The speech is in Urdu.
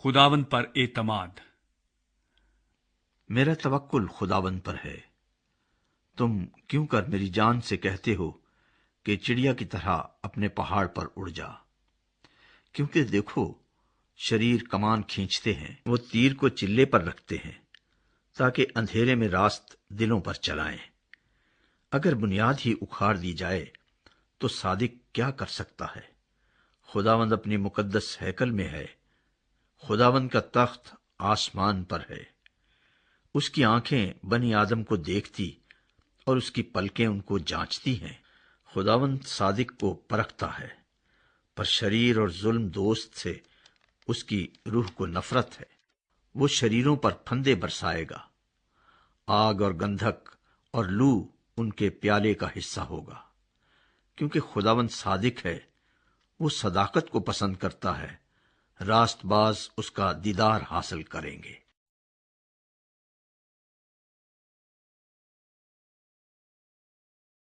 خداوند پر اعتماد۔ میرا توکل خداوند پر ہے۔ تم کیوں کر میری جان سے کہتے ہو کہ چڑیا کی طرح اپنے پہاڑ پر اڑ جا؟ کیونکہ دیکھو، شریر کمان کھینچتے ہیں، وہ تیر کو چلے پر رکھتے ہیں تاکہ اندھیرے میں راست دلوں پر چلائیں۔ اگر بنیاد ہی اکھاڑ دی جائے تو صادق کیا کر سکتا ہے؟ خداوند اپنی مقدس ہیکل میں ہے، خداوند کا تخت آسمان پر ہے۔ اس کی آنکھیں بنی آدم کو دیکھتی اور اس کی پلکیں ان کو جانچتی ہیں۔ خداوند صادق کو پرکھتا ہے، پر شریر اور ظلم دوست سے اس کی روح کو نفرت ہے۔ وہ شریروں پر پھندے برسائے گا، آگ اور گندھک اور لو ان کے پیالے کا حصہ ہوگا۔ کیونکہ خداوند صادق ہے، وہ صداقت کو پسند کرتا ہے، راست باز اس کا دیدار حاصل کریں گے۔